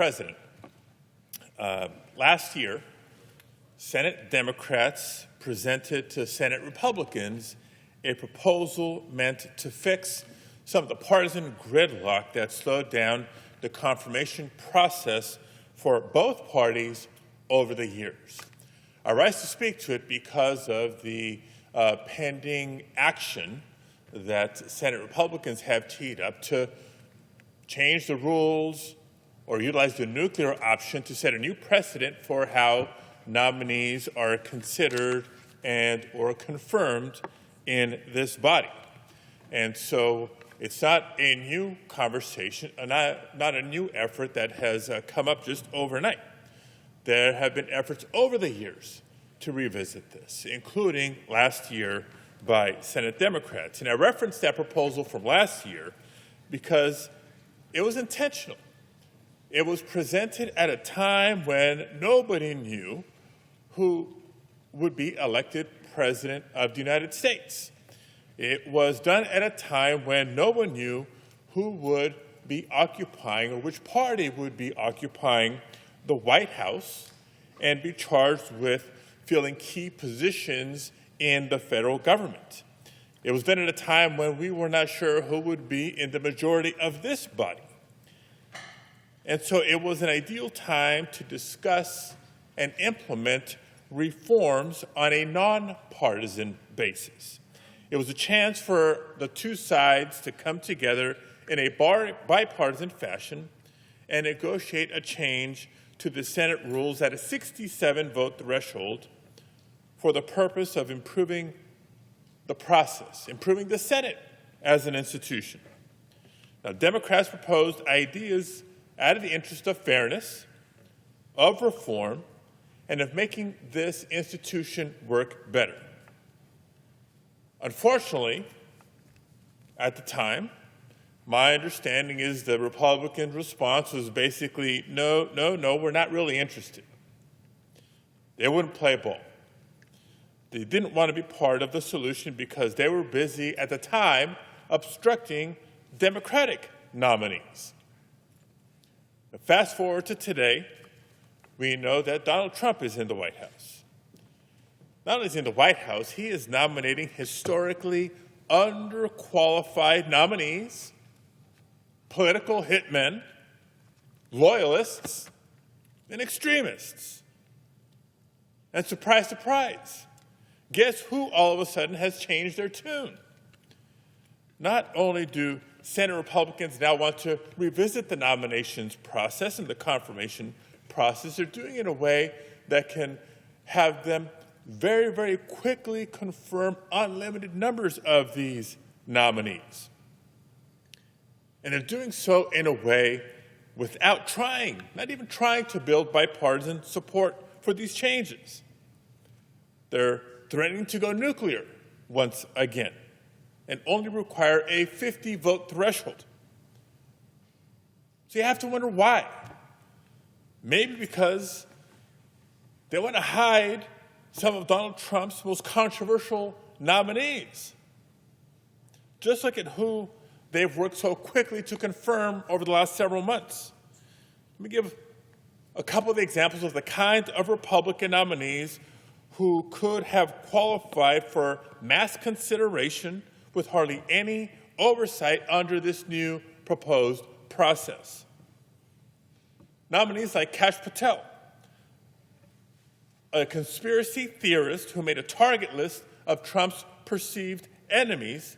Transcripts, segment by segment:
President, last year, Senate Democrats presented to Senate Republicans a proposal meant to fix some of the partisan gridlock that slowed down the confirmation process for both parties over the years. I rise to speak to it because of the pending action that Senate Republicans have teed up to change the rules or utilize the nuclear option to set a new precedent for how nominees are considered and or confirmed in this body. And so it's not a new conversation, not a new effort that has come up just overnight. There have been efforts over the years to revisit this, including last year by Senate Democrats. And I referenced that proposal from last year because it was intentional. It was presented at a time when nobody knew who would be elected President of the United States. It was done at a time when no one knew who would be occupying or which party would be occupying the White House and be charged with filling key positions in the federal government. It was done at a time when we were not sure who would be in the majority of this body. And so it was an ideal time to discuss and implement reforms on a nonpartisan basis. It was a chance for the two sides to come together in a bipartisan fashion and negotiate a change to the Senate rules at a 67-vote threshold for the purpose of improving the process, improving the Senate as an institution. Now, Democrats proposed ideas out of the interest of fairness, of reform, and of making this institution work better. Unfortunately, at the time, my understanding is the Republican response was basically, no, we're not really interested. They wouldn't play ball. They didn't want to be part of the solution because they were busy at the time obstructing Democratic nominees. Now, fast forward to today, we know that Donald Trump is in the White House. Not only is he in the White House, he is nominating historically underqualified nominees, political hitmen, loyalists, and extremists. And surprise, surprise, guess who all of a sudden has changed their tune? Not only do Senate Republicans now want to revisit the nominations process and the confirmation process, they're doing it in a way that can have them very, very quickly confirm unlimited numbers of these nominees. And they're doing so in a way without trying, not even trying to build bipartisan support for these changes. They're threatening to go nuclear once again and only require a 50-vote threshold. So you have to wonder why. Maybe because they want to hide some of Donald Trump's most controversial nominees. Just look at who they've worked so quickly to confirm over the last several months. Let me give a couple of examples of the kind of Republican nominees who could have qualified for mass consideration with hardly any oversight under this new proposed process. Nominees like Kash Patel, a conspiracy theorist who made a target list of Trump's perceived enemies,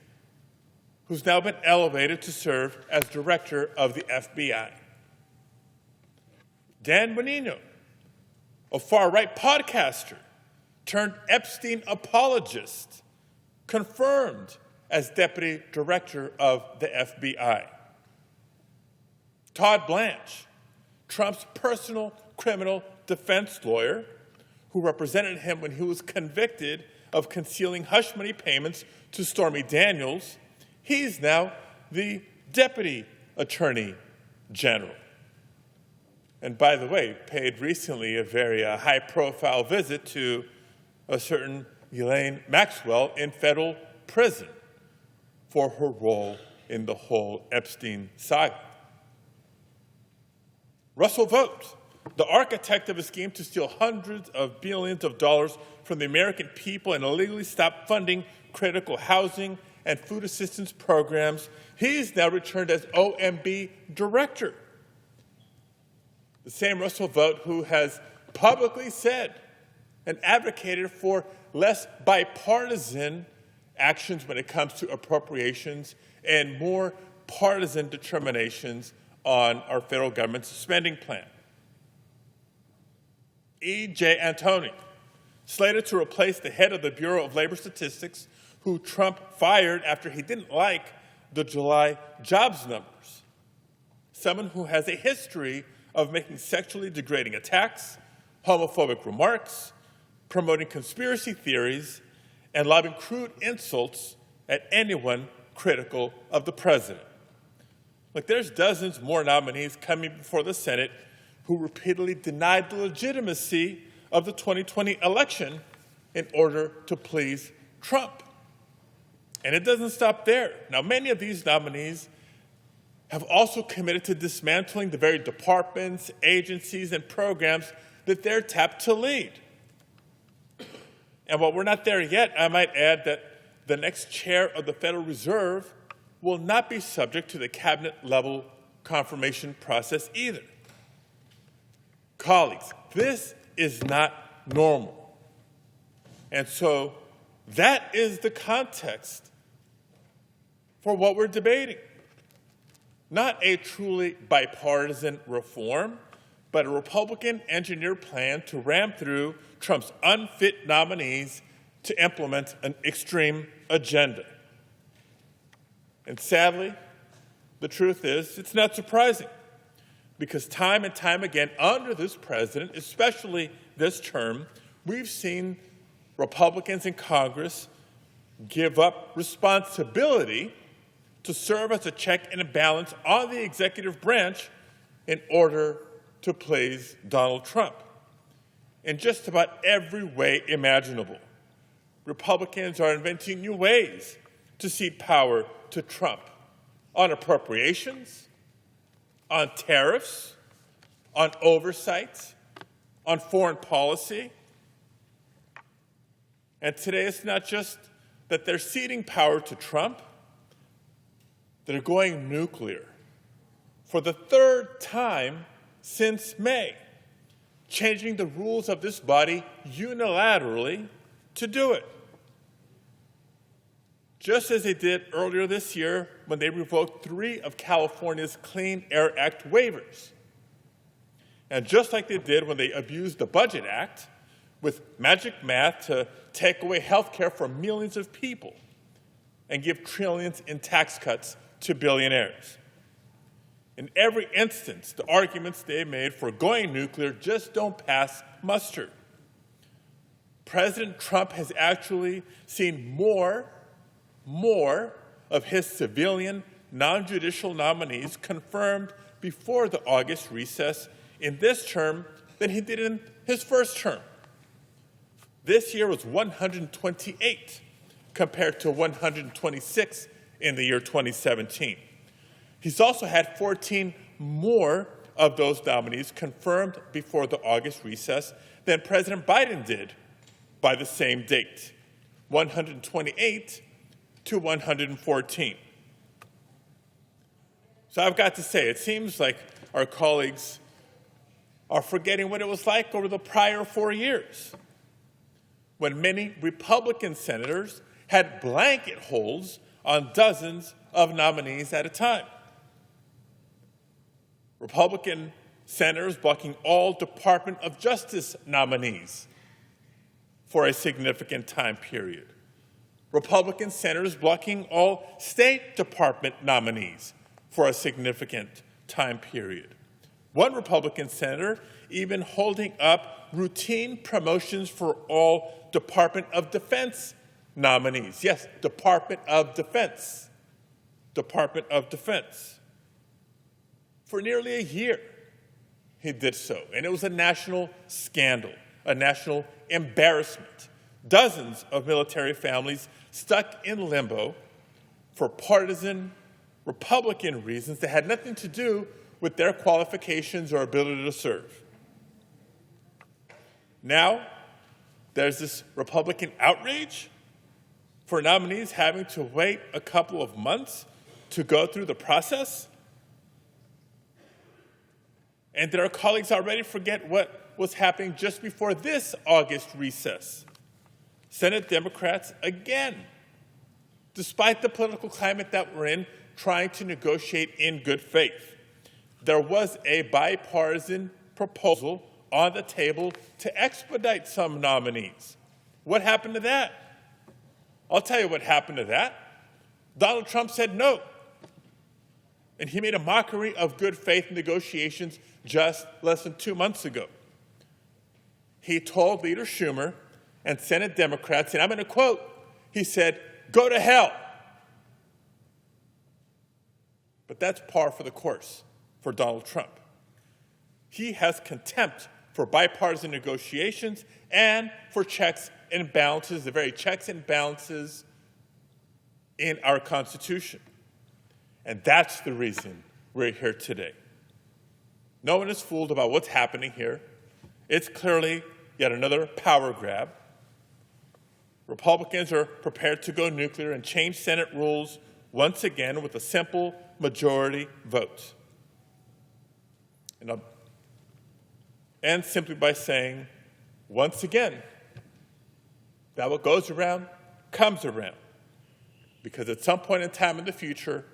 who's now been elevated to serve as director of the FBI. Dan Bongino, a far-right podcaster turned Epstein apologist, confirmed as deputy director of the FBI. Todd Blanche, Trump's personal criminal defense lawyer, who represented him when he was convicted of concealing hush money payments to Stormy Daniels, he's now the deputy attorney general. And by the way, paid recently a very high-profile visit to a certain Ghislaine Maxwell in federal prison for her role in the whole Epstein saga. Russell Vogt, the architect of a scheme to steal hundreds of billions of dollars from the American people and illegally stop funding critical housing and food assistance programs, he's now returned as OMB director. The same Russell Vogt who has publicly said and advocated for less bipartisan actions when it comes to appropriations and more partisan determinations on our federal government's spending plan. E.J. Antoni, slated to replace the head of the Bureau of Labor Statistics, who Trump fired after he didn't like the July jobs numbers. Someone who has a history of making sexually degrading attacks, homophobic remarks, promoting conspiracy theories, and lobbing crude insults at anyone critical of the president. Look, there's dozens more nominees coming before the Senate who repeatedly denied the legitimacy of the 2020 election in order to please Trump. And it doesn't stop there. Now, many of these nominees have also committed to dismantling the very departments, agencies, and programs that they're tapped to lead. And while we're not there yet, I might add that the next chair of the Federal Reserve will not be subject to the cabinet-level confirmation process either. Colleagues, this is not normal. And so that is the context for what we're debating. Not a truly bipartisan reform, but a Republican-engineered plan to ram through Trump's unfit nominees to implement an extreme agenda. And sadly, the truth is, it's not surprising, because time and time again under this president, especially this term, we've seen Republicans in Congress give up responsibility to serve as a check and a balance on the executive branch in order to please Donald Trump. In just about every way imaginable, Republicans are inventing new ways to cede power to Trump on appropriations, on tariffs, on oversight, on foreign policy. And today it's not just that they're ceding power to Trump, they're going nuclear for the third time since May, changing the rules of this body unilaterally to do it. Just as they did earlier this year when they revoked 3 of California's Clean Air Act waivers. And just like they did when they abused the Budget Act with magic math to take away health care from millions of people and give trillions in tax cuts to billionaires. In every instance, the arguments they made for going nuclear just don't pass muster. President Trump has actually seen more of his civilian, non-judicial nominees confirmed before the August recess in this term than he did in his first term. This year was 128 compared to 126 in the year 2017. He's also had 14 more of those nominees confirmed before the August recess than President Biden did by the same date, 128 to 114. So I've got to say, it seems like our colleagues are forgetting what it was like over the prior 4 years, when many Republican senators had blanket holds on dozens of nominees at a time. Republican senators blocking all Department of Justice nominees for a significant time period. Republican senators blocking all State Department nominees for a significant time period. One Republican senator even holding up routine promotions for all Department of Defense nominees. Yes, Department of Defense. Department of Defense. For nearly a year, he did so, and it was a national scandal, a national embarrassment. Dozens of military families stuck in limbo for partisan Republican reasons that had nothing to do with their qualifications or ability to serve. Now, there's this Republican outrage for nominees having to wait a couple of months to go through the process. And did our colleagues already forget what was happening just before this August recess? Senate Democrats, again, despite the political climate that we're in, trying to negotiate in good faith. There was a bipartisan proposal on the table to expedite some nominees. What happened to that? I'll tell you what happened to that. Donald Trump said no. And he made a mockery of good faith negotiations just less than 2 months ago. He told Leader Schumer and Senate Democrats, and I'm going to quote, he said, "Go to hell." But that's par for the course for Donald Trump. He has contempt for bipartisan negotiations and for checks and balances, the very checks and balances in our Constitution. And that's the reason we're here today. No one is fooled about what's happening here. It's clearly yet another power grab. Republicans are prepared to go nuclear and change Senate rules once again with a simple majority vote. And I'll end simply by saying, once again, that what goes around comes around. Because at some point in time in the future,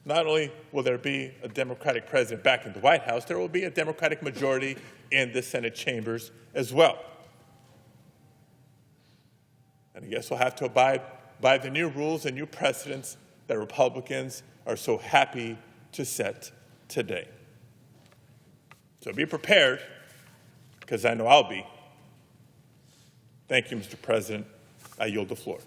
not only will there be a Democratic president back in the White House, there will be a Democratic majority in the Senate chambers as well. And I guess we'll have to abide by the new rules and new precedents that Republicans are so happy to set today. So be prepared, because I know I'll be. Thank you, Mr. President. I yield the floor.